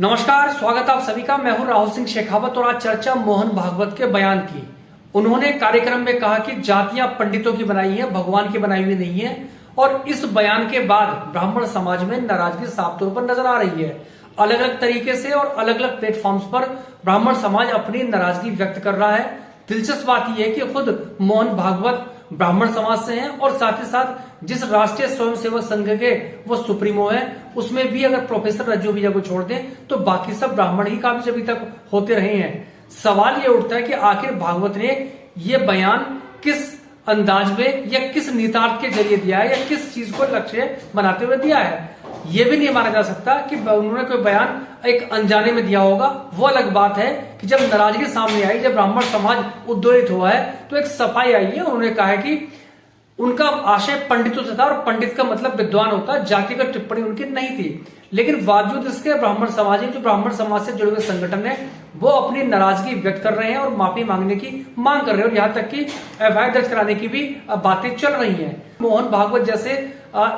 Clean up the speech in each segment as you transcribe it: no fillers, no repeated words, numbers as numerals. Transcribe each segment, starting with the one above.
नमस्कार, स्वागत आप सभी का। मैं हूं राहुल सिंह शेखावत और आज चर्चा मोहन भागवत के बयान की। उन्होंने कार्यक्रम में कहा कि जातियां पंडितों की बनाई है, भगवान की बनाई हुई नहीं है। और इस बयान के बाद ब्राह्मण समाज में नाराजगी साफ तौर पर नजर आ रही है। अलग अलग तरीके से और अलग अलग प्लेटफॉर्म्स पर ब्राह्मण समाज अपनी नाराजगी व्यक्त कर रहा है। दिलचस्प बात यह है कि खुद मोहन भागवत ब्राह्मण समाज से हैं और साथ ही साथ जिस राष्ट्रीय स्वयंसेवक संघ के वो सुप्रीमो है, उसमें भी अगर प्रोफेसर रज्जू भैया को छोड़ दें तो बाकी सब ब्राह्मण ही काफी अभी तक होते रहे हैं। सवाल ये उठता है कि आखिर भागवत ने ये बयान किस अंदाज में या किस निहितार्थ के जरिए दिया है या किस चीज को लक्ष्य बनाते हुए दिया है। यह भी नहीं माना जा सकता कि उन्होंने कोई बयान एक अनजाने में दिया होगा। वो अलग बात है कि जब नाराजगी सामने आई, जब ब्राह्मण समाज उद्वेलित हुआ है तो एक सफाई आई है। उन्होंने कहा है कि उनका आशय पंडितों से था और पंडित का मतलब विद्वान होता है, जातिगत टिप्पणी उनकी नहीं थी। लेकिन बावजूद इसके ब्राह्मण समाज जो ब्राह्मण समाज से जुड़े हुए संगठन है वो अपनी नाराजगी व्यक्त कर रहे हैं और माफी मांगने की मांग कर रहे हैं और यहाँ तक कि एफआईआर दर्ज कराने की भी बातें चल रही हैं। मोहन भागवत जैसे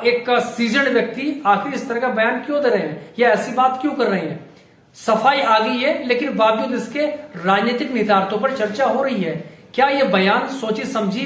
एक सीजन व्यक्ति आखिर इस तरह का बयान क्यों दे रहे हैं या ऐसी बात क्यों कर रहे हैं। सफाई आ गई है, लेकिन बावजूद इसके राजनीतिक निहितार्थों पर चर्चा हो रही है। क्या यह बयान सोची समझी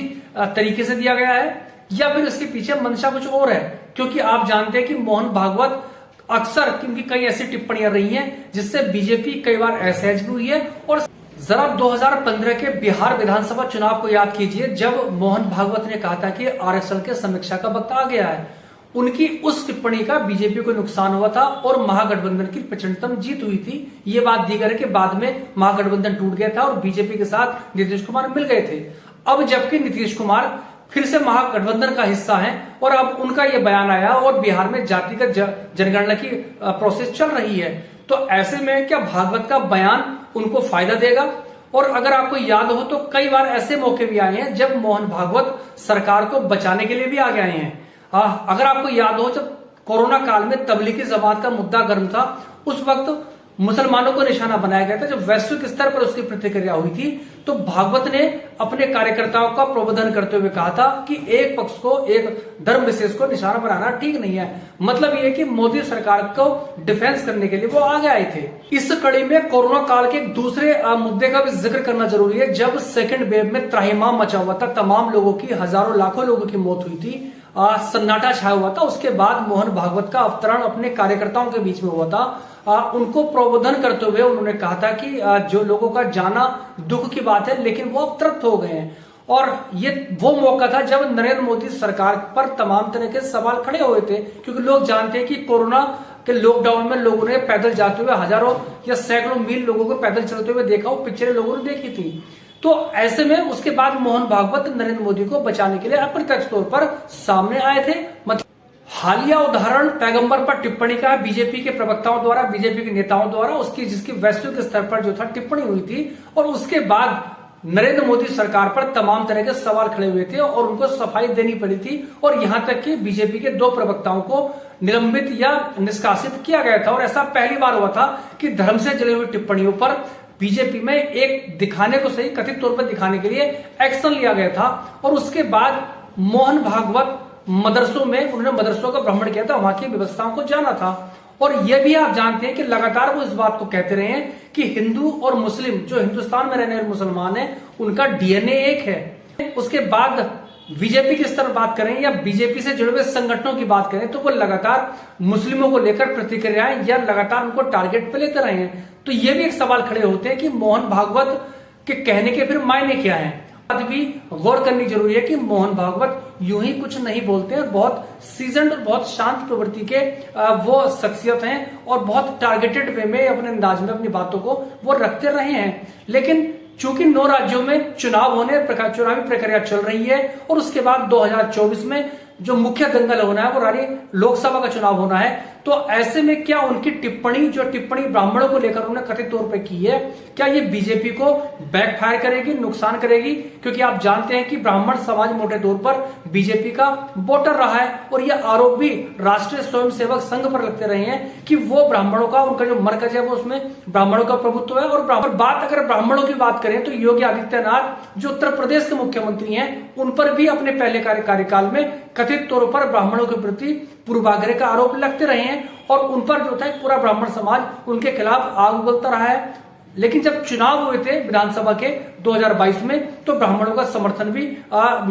तरीके से दिया गया है या फिर इसके पीछे मंशा कुछ और है? क्योंकि आप जानते हैं कि मोहन भागवत अक्सर क्योंकि कई ऐसी टिप्पणियां रही हैं जिससे बीजेपी कई बार असहज भी हुई है। और जरा 2015 के बिहार विधानसभा चुनाव को याद कीजिए, जब मोहन भागवत ने कहा था कि आरक्षण के समीक्षा का वक्त आ गया है। उनकी उस टिप्पणी का बीजेपी को नुकसान हुआ था और महागठबंधन की प्रचंडतम जीत हुई थी। ये बात दीगर है कि बाद में महागठबंधन टूट गया था और बीजेपी के साथ नीतीश कुमार मिल गए थे। अब जबकि नीतीश कुमार फिर से महागठबंधन का हिस्सा है और अब उनका यह बयान आया और बिहार में जातिगत जनगणना की प्रोसेस चल रही है, तो ऐसे में क्या भागवत का बयान उनको फायदा देगा? और अगर आपको याद हो तो कई बार ऐसे मौके भी आए हैं जब मोहन भागवत सरकार को बचाने के लिए भी आगे आए हैं। अगर आपको याद हो, जब कोरोना काल में तबलीगी जमात का मुद्दा गर्म था, उस वक्त मुसलमानों को निशाना बनाया गया था। जब वैश्विक स्तर पर उसकी प्रतिक्रिया हुई थी तो भागवत ने अपने कार्यकर्ताओं का प्रबोधन करते हुए कहा था कि एक पक्ष को, एक धर्म विशेष को निशाना बनाना ठीक नहीं है। मतलब यह कि मोदी सरकार को डिफेंस करने के लिए वो आगे आए थे। इस कड़ी में कोरोना काल के एक दूसरे मुद्दे का भी जिक्र करना जरूरी है। जब सेकेंड वेव में त्राहिमाम मचा हुआ था, तमाम लोगों की, हजारों लाखों लोगों की मौत हुई थी, सन्नाटा छाया हुआ था, उसके बाद मोहन भागवत का अवतरण अपने कार्यकर्ताओं के बीच में हुआ था। उनको प्रबोधन करते हुए उन्होंने कहा था कि जो लोगों का जाना दुख की बात है, लेकिन वो अब तृप्त हो गए हैं। और ये वो मौका था जब नरेंद्र मोदी सरकार पर तमाम तरह के सवाल खड़े हुए थे, क्योंकि लोग जानते हैं कि कोरोना के लॉकडाउन में लोगों ने पैदल जाते हुए हजारों या सैकड़ों मील लोगों को पैदल चलते हुए देखा, वो पिक्चरें लोगों ने देखी थी। तो ऐसे में उसके बाद मोहन भागवत नरेंद्र मोदी को बचाने के लिए अप्रत्यक्ष तौर पर सामने आए थे। मतलब हालिया उदाहरण पैगंबर पर टिप्पणी का बीजेपी के प्रवक्ताओं द्वारा, बीजेपी के नेताओं द्वारा उसकी जिसकी वैश्विक स्तर पर जो था टिप्पणी हुई थी, और उसके बाद नरेंद्र मोदी सरकार पर तमाम तरह के सवाल खड़े हुए थे और उनको सफाई देनी पड़ी थी। और यहां तक कि बीजेपी के 2 प्रवक्ताओं को निलंबित या निष्कासित किया गया था। और ऐसा पहली बार हुआ था कि धर्म से जुड़ी हुई टिप्पणियों पर बीजेपी में एक दिखाने को सही, कथित तौर पर दिखाने के लिए एक्शन लिया गया था। और उसके बाद मोहन भागवत मदरसों में, उन्होंने मदरसों का भ्रमण किया था, वहां की व्यवस्थाओं को जाना था। और यह भी आप जानते हैं कि लगातार वो इस बात को कहते रहे हैं कि हिंदू और मुस्लिम, जो हिंदुस्तान में रहने वाले मुसलमान हैं, उनका डीएनए एक है। उसके बाद बीजेपी की स्तर बात करें या बीजेपी से जुड़े हुए संगठनों की बात करें तो वो लगातार मुस्लिमों को लेकर प्रतिक्रियाएं या लगातार उनको टारगेट पे लेते रहे हैं। तो ये भी एक सवाल खड़े होते हैं कि मोहन भागवत के कहने के फिर मायने क्या हैं। बात भी गौर करनी जरूरी है कि मोहन भागवत यूं ही कुछ नहीं बोलते हैं। बहुत सीजन्ड और बहुत शांत प्रवृत्ति के वो शख्सियत हैं और बहुत टारगेटेड वे में अपने अंदाज में अपनी बातों को वो रखते रहे हैं। लेकिन चूंकि 9 राज्यों में चुनावी प्रक्रिया चल रही है और उसके बाद 2024 में जो मुख्य दंगल होना है वो रानी लोकसभा का चुनाव होना है, तो ऐसे में क्या उनकी टिप्पणी ब्राह्मणों को लेकर उन्होंने कथित तौर पे की है, क्या ये बीजेपी को बैकफायर करेगी, नुकसान करेगी? क्योंकि आप जानते हैं कि ब्राह्मण समाज मोटे तौर पर बीजेपी का वोटर रहा है और यह आरोप भी राष्ट्रीय स्वयंसेवक संघ पर लगते रहे हैं कि वो ब्राह्मणों का, उनका जो मरकज है वो उसमें ब्राह्मणों का प्रभुत्व है। और अगर ब्राह्मणों की बात करें तो योगी आदित्यनाथ जो उत्तर प्रदेश के मुख्यमंत्री हैं, उन पर भी अपने पहले कार्यकाल में कथित तौर पर ब्राह्मणों के प्रति पूर्वाग्रह का आरोप लगते रहे हैं और उन पर जो था पूरा ब्राह्मण समाज उनके खिलाफ आग उगलता रहा है। लेकिन जब चुनाव हुए थे विधानसभा के 2022 में तो ब्राह्मणों का समर्थन भी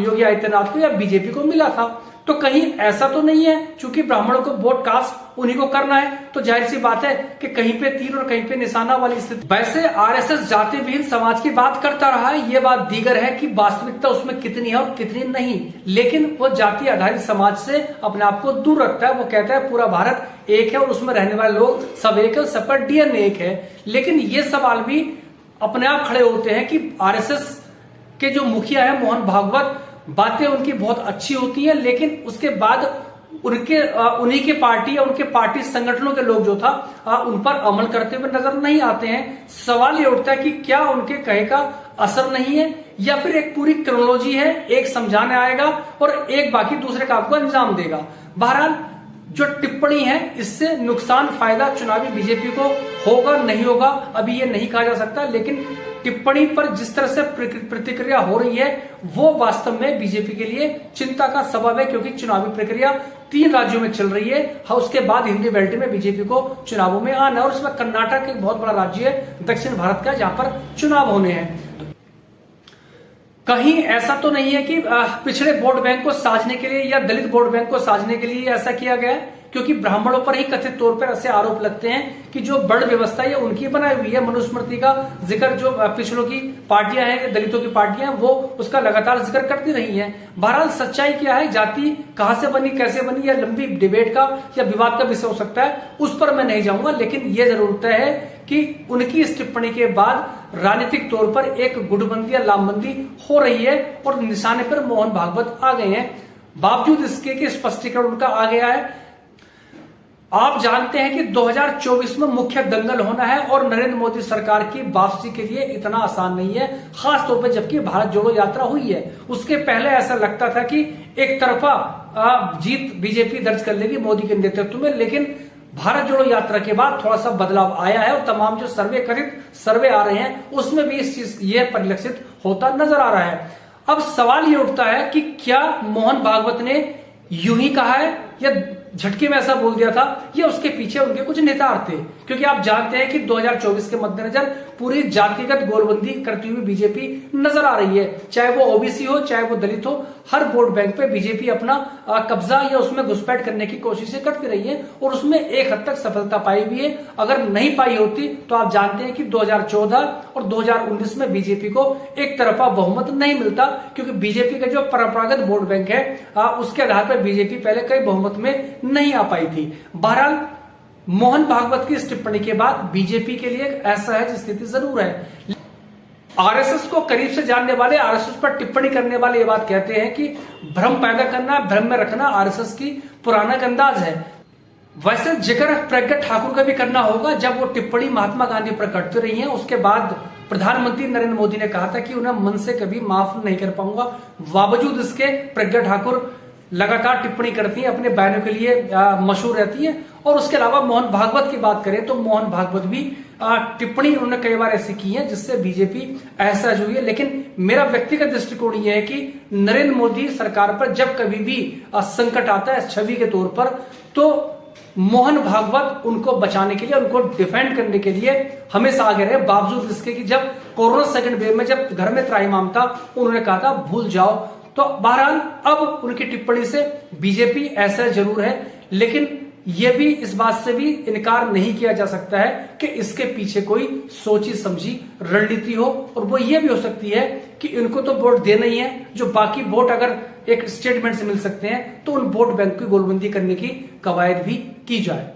योगी आदित्यनाथ को या बीजेपी को मिला था। तो कहीं ऐसा तो नहीं है, चूंकि ब्राह्मणों को वोट कास्ट उन्हीं को करना है, तो जाहिर सी बात है कि कहीं पे तीर और कहीं पे निशाना वाली स्थिति। वैसे आरएसएस जाति विहीन समाज की बात करता रहा है, ये बात दीगर है कि वास्तविकता उसमें कितनी है और कितनी नहीं। लेकिन वो जाति आधारित समाज से अपने आप को दूर रखता है। वो कहता है पूरा भारत एक है और उसमें रहने वाले लोग सब एक है, सब पर डीएनए एक है। लेकिन ये सवाल भी अपने आप खड़े होते हैं कि आरएसएस के जो मुखिया है मोहन भागवत, बातें उनकी बहुत अच्छी होती है, लेकिन उसके बाद उन्हीं के पार्टी या उनके पार्टी संगठनों के लोग जो था उन पर अमल करते हुए नजर नहीं आते हैं। सवाल ये उठता है कि क्या उनके कहे का असर नहीं है या फिर एक पूरी क्रोनोलॉजी है, एक समझाने आएगा और एक बाकी दूसरे काम को अंजाम देगा। बहरहाल जो टिप्पणी है इससे नुकसान फायदा चुनावी बीजेपी को होगा नहीं होगा अभी ये नहीं कहा जा सकता, लेकिन टिप्पणी पर जिस तरह से प्रतिक्रिया हो रही है वो वास्तव में बीजेपी के लिए चिंता का सबब है, क्योंकि चुनावी प्रक्रिया 3 राज्यों में चल रही है। उसके बाद हिंदी बेल्ट में बीजेपी को चुनावों में आना है और इसमें कर्नाटक एक बहुत बड़ा राज्य है दक्षिण भारत का, जहां पर चुनाव होने हैं। कहीं ऐसा तो नहीं है कि पिछड़े वोट बैंक को साझने के लिए या दलित वोट बैंक को साझने के लिए ऐसा किया गया है, क्योंकि ब्राह्मणों पर ही कथित तौर पर ऐसे आरोप लगते हैं कि जो बड़ व्यवस्था है उनकी बनाई हुई है। मनुस्मृति का जिक्र जो पिछड़ों की पार्टियां हैं, दलितों की पार्टियां हैं, वो उसका लगातार जिक्र करती रही हैं। बहरहाल सच्चाई क्या है, जाति कहां से बनी कैसे बनी, या लंबी डिबेट का या विवाद का विषय हो सकता है, उस पर मैं नहीं जाऊंगा। लेकिन यह जरूर तय है कि उनकी इस टिप्पणी के बाद राजनीतिक तौर पर एक गुटबंदी या लामबंदी हो रही है और निशाने पर मोहन भागवत आ गए हैं। बावजूद इसके कि स्पष्टीकरण उनका आ गया है। आप जानते हैं कि 2024 में मुख्य दंगल होना है और नरेंद्र मोदी सरकार की वापसी के लिए इतना आसान नहीं है, खास तौर पर जबकि भारत जोड़ो यात्रा हुई है। उसके पहले ऐसा लगता था कि एक तरफा जीत बीजेपी दर्ज कर लेगी मोदी के नेतृत्व में, लेकिन भारत जोड़ो यात्रा के बाद थोड़ा सा बदलाव आया है और तमाम जो कथित सर्वे आ रहे हैं उसमें भी इस चीज ये परिलक्षित होता नजर आ रहा है। अब सवाल ये उठता है कि क्या मोहन भागवत ने यूं ही कहा है या झटके में ऐसा बोल दिया था, या उसके पीछे उनके कुछ नेतार थे? क्योंकि आप जानते हैं कि 2024 के मद्देनजर पूरी जातिगत गोलबंदी करती हुई बीजेपी नजर आ रही है। चाहे वो ओबीसी हो, चाहे वो दलित हो, हर वोट बैंक पे बीजेपी अपना कब्जा या उसमें घुसपैठ करने की कोशिशें करती रही है और उसमें एक हद तक सफलता पाई भी है। अगर नहीं पाई होती तो आप जानते हैं कि 2014 और 2019 में बीजेपी को एक तरफा बहुमत नहीं मिलता, क्योंकि बीजेपी का जो परंपरागत वोट बैंक है उसके आधार पर बीजेपी पहले कई बहुमत में नहीं आ पाई थी। बहरहाल मोहन भागवत की इस टिप्पणी के बाद बीजेपी के लिए ऐसा है स्थिति जरूर है। आरएसएस को करीब से जानने वाले, आरएसएस पर टिप्पणी करने वाले ये बात कहते हैं कि भ्रम पैदा करना, भ्रम में रखना आरएसएस की पुराना अंदाज है। वैसे जिक्र प्रज्ञा ठाकुर का भी करना होगा। जब वो टिप्पणी महात्मा गांधी पर करते रही है उसके बाद प्रधानमंत्री नरेंद्र मोदी ने कहा था कि उन्हें मन से कभी माफ नहीं कर पाऊंगा। बावजूद इसके प्रज्ञा ठाकुर लगातार टिप्पणी करती है, अपने बयानों के लिए मशहूर रहती है। और उसके अलावा मोहन भागवत की बात करें तो मोहन भागवत भी टिप्पणी उन्होंने कई बार ऐसी की है जिससे बीजेपी असहज हुई है। लेकिन मेरा व्यक्तिगत दृष्टिकोण यह है कि नरेंद्र मोदी सरकार पर जब कभी भी संकट आता है छवि के तौर पर, तो मोहन भागवत उनको बचाने के लिए, उनको डिफेंड करने के लिए हमेशा आगे रहे। बावजूद इसके कि जब कोरोना सेकंड वेव में जब घर में त्राहिमाम था, उन्होंने कहा था भूल जाओ। तो बहरहाल अब उनकी टिप्पणी से बीजेपी ऐसा जरूर है, लेकिन यह भी इस बात से भी इनकार नहीं किया जा सकता है कि इसके पीछे कोई सोची समझी रणनीति हो। और वो ये भी हो सकती है कि इनको तो वोट देना ही है, जो बाकी वोट अगर एक स्टेटमेंट से मिल सकते हैं तो उन वोट बैंक की गोलबंदी करने की कवायद भी की जाए।